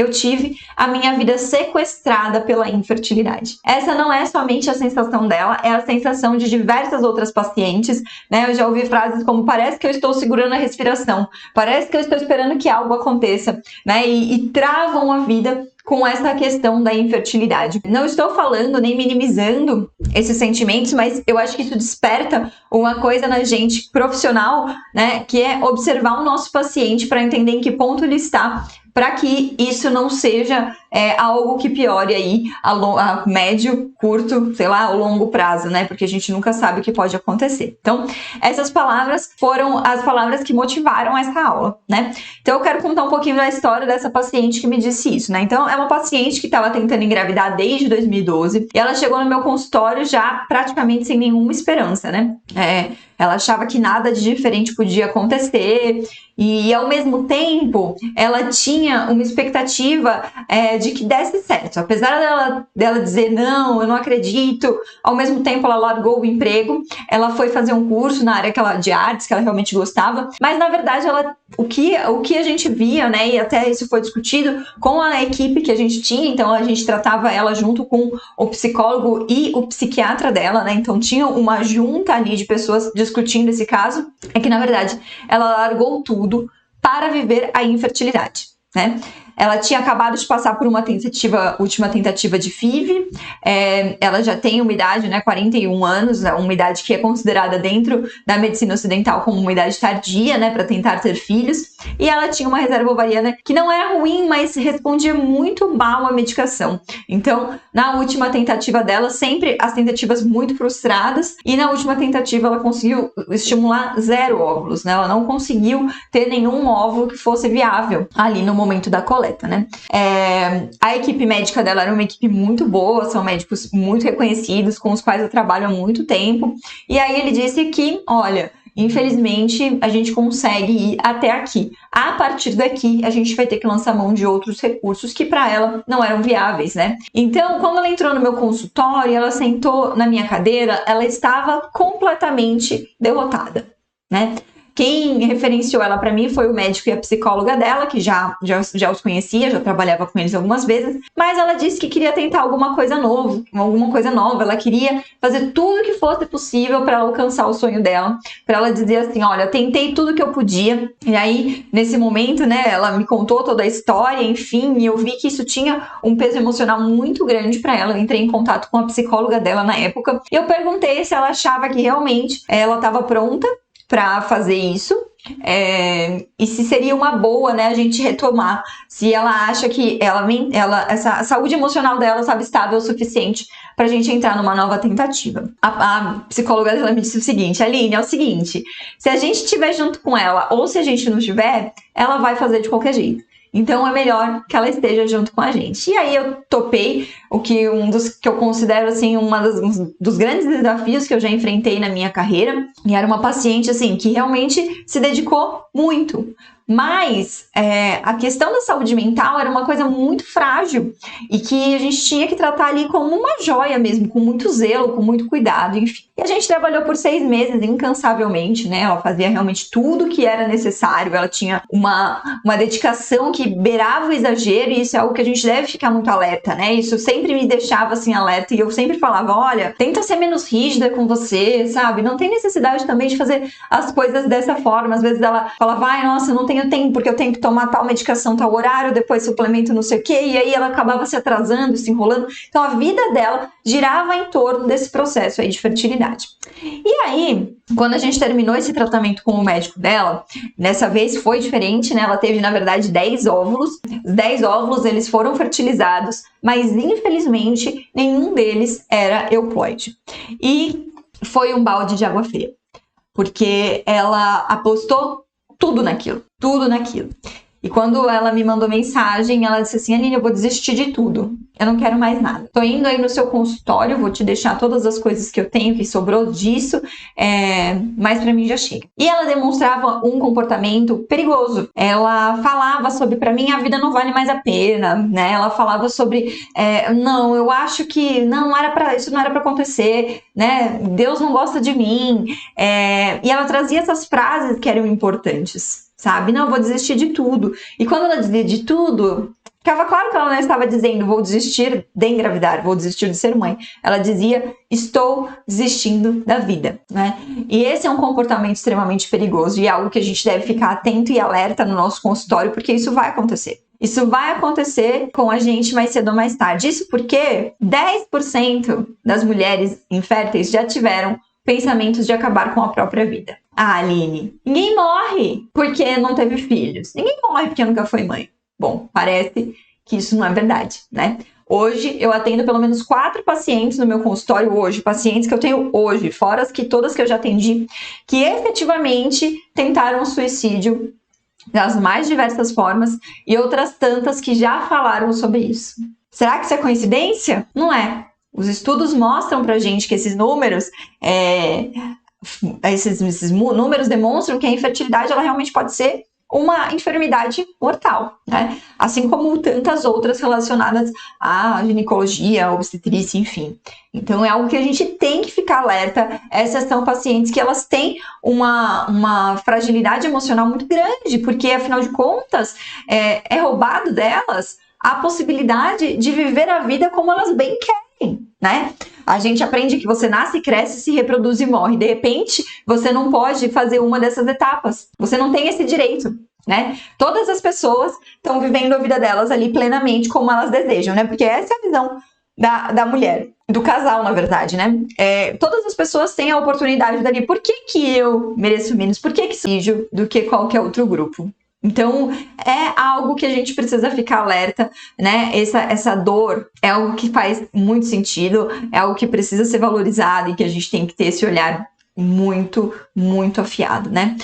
eu tive a minha vida sequestrada pela infertilidade. Essa não é somente a sensação dela, é a sensação de diversas outras pacientes, né? Eu já ouvi frases como: parece que eu estou segurando a respiração, parece que eu estou esperando que algo aconteça, né? E travam a vida com essa questão da infertilidade. Não estou falando nem minimizando esses sentimentos, mas eu acho que isso desperta uma coisa na gente profissional, né, que é observar o nosso paciente para entender em que ponto ele está, para que isso não seja algo que piore aí a médio, curto, sei lá, ao longo prazo, né? Porque a gente nunca sabe o que pode acontecer. Então, essas palavras foram as palavras que motivaram essa aula, né? Então, eu quero contar um pouquinho da história dessa paciente que me disse isso, né? Então, é uma paciente que estava tentando engravidar desde 2012 e ela chegou no meu consultório já praticamente sem nenhuma esperança, né? Ela achava que nada de diferente podia acontecer e, ao mesmo tempo, ela tinha uma expectativa de que desse certo. Apesar dela dizer, não, eu não acredito, ao mesmo tempo ela largou o emprego, ela foi fazer um curso na área de artes, que ela realmente gostava, mas, na verdade, o que a gente via, né, e até isso foi discutido com a equipe que a gente tinha, então a gente tratava ela junto com o psicólogo e o psiquiatra dela, né, então tinha uma junta ali de pessoas discutindo esse caso, é que, na verdade, ela largou tudo para viver a infertilidade, né? Ela tinha acabado de passar por uma última tentativa de FIV, ela já tem uma idade, né, 41 anos, uma idade que é considerada dentro da medicina ocidental como uma idade tardia, né, para tentar ter filhos, e ela tinha uma reserva ovariana que não era ruim, mas respondia muito mal à medicação. Então, na última tentativa dela, sempre as tentativas muito frustradas, e na última tentativa ela conseguiu estimular 0 óvulos, né, ela não conseguiu ter nenhum óvulo que fosse viável ali no momento da coleta. Né? A equipe médica dela era uma equipe muito boa, são médicos muito reconhecidos, com os quais eu trabalho há muito tempo, e aí ele disse que, olha, infelizmente a gente consegue ir até aqui, a partir daqui a gente vai ter que lançar mão de outros recursos que para ela não eram viáveis, né? Então, quando ela entrou no meu consultório, ela sentou na minha cadeira, ela estava completamente derrotada, né? Quem referenciou ela para mim foi o médico e a psicóloga dela, que já os conhecia, já trabalhava com eles algumas vezes, mas ela disse que queria tentar alguma coisa nova, ela queria fazer tudo que fosse possível para alcançar o sonho dela, para ela dizer assim, olha, tentei tudo que eu podia, e aí, nesse momento, né, ela me contou toda a história, enfim, e eu vi que isso tinha um peso emocional muito grande para ela. Eu entrei em contato com a psicóloga dela na época, e eu perguntei se ela achava que realmente ela estava pronta para fazer isso, e se seria uma boa, né, a gente retomar, se ela acha que a saúde emocional dela estava estável o suficiente para a gente entrar numa nova tentativa. A psicóloga dela me disse o seguinte: Aline, é o seguinte, se a gente estiver junto com ela ou se a gente não estiver, ela vai fazer de qualquer jeito. Então é melhor que ela esteja junto com a gente. E aí eu topei um dos que eu considero assim um dos grandes desafios que eu já enfrentei na minha carreira. E era uma paciente assim que realmente se dedicou muito. Mas a questão da saúde mental era uma coisa muito frágil e que a gente tinha que tratar ali como uma joia mesmo, com muito zelo, com muito cuidado, enfim. E a gente trabalhou por 6 meses incansavelmente, né? Ela fazia realmente tudo que era necessário, ela tinha uma dedicação que beirava o exagero, e isso é algo que a gente deve ficar muito alerta, né? Isso sempre me deixava assim alerta, e eu sempre falava, olha, tenta ser menos rígida com você, sabe? Não tem necessidade também de fazer as coisas dessa forma. Às vezes ela falava, ai, nossa, não tenho tempo, porque eu tenho que tomar tal medicação, tal horário, depois suplemento não sei o quê, e aí ela acabava se atrasando, se enrolando. Então a vida dela girava em torno desse processo aí de fertilidade. E aí, quando a gente terminou esse tratamento com o médico dela, dessa vez foi diferente, né? Ela teve, na verdade, 10 óvulos. Os 10 óvulos, eles foram fertilizados, mas infelizmente nenhum deles era euploide. E foi um balde de água fria, porque ela apostou tudo naquilo. E quando ela me mandou mensagem, ela disse assim, Aline, eu vou desistir de tudo. Eu não quero mais nada. Tô indo aí no seu consultório, vou te deixar todas as coisas que eu tenho, que sobrou disso, mas pra mim já chega. E ela demonstrava um comportamento perigoso. Ela falava sobre, pra mim, a vida não vale mais a pena, né? Ela falava sobre, não, eu acho que isso não era pra acontecer, né? Deus não gosta de mim. E ela trazia essas frases que eram importantes, sabe? Não, eu vou desistir de tudo. E quando ela dizia de tudo, Ficava claro que ela não estava dizendo vou desistir de engravidar, vou desistir de ser mãe. Ela dizia estou desistindo da vida, né? E esse é um comportamento extremamente perigoso e é algo que a gente deve ficar atento e alerta no nosso consultório, porque isso vai acontecer. Isso vai acontecer com a gente mais cedo ou mais tarde. Isso porque 10% das mulheres inférteis já tiveram pensamentos de acabar com a própria vida. Ah, Aline, ninguém morre porque não teve filhos. Ninguém morre porque nunca foi mãe. Bom, parece que isso não é verdade, né? Hoje, eu atendo pelo menos 4 pacientes no meu consultório hoje, pacientes que eu tenho hoje, fora as que todas que eu já atendi, que efetivamente tentaram suicídio das mais diversas formas e outras tantas que já falaram sobre isso. Será que isso é coincidência? Não é. Os estudos mostram pra gente que esses números, esses números demonstram que a infertilidade ela realmente pode ser uma enfermidade mortal, né? Assim como tantas outras relacionadas à ginecologia, à obstetrícia, enfim. Então é algo que a gente tem que ficar alerta. Essas são pacientes que elas têm uma fragilidade emocional muito grande, porque afinal de contas é roubado delas a possibilidade de viver a vida como elas bem querem, né? A gente aprende que você nasce, cresce, se reproduz e morre. De repente, você não pode fazer uma dessas etapas. Você não tem esse direito, né? Todas as pessoas estão vivendo a vida delas ali plenamente como elas desejam, né? Porque essa é a visão da mulher, do casal, na verdade, né? Todas as pessoas têm a oportunidade dali. Por que que eu mereço menos? Por que que do que qualquer outro grupo? Então, é algo que a gente precisa ficar alerta, né? Essa dor é algo que faz muito sentido, é algo que precisa ser valorizado e que a gente tem que ter esse olhar muito, muito afiado, né?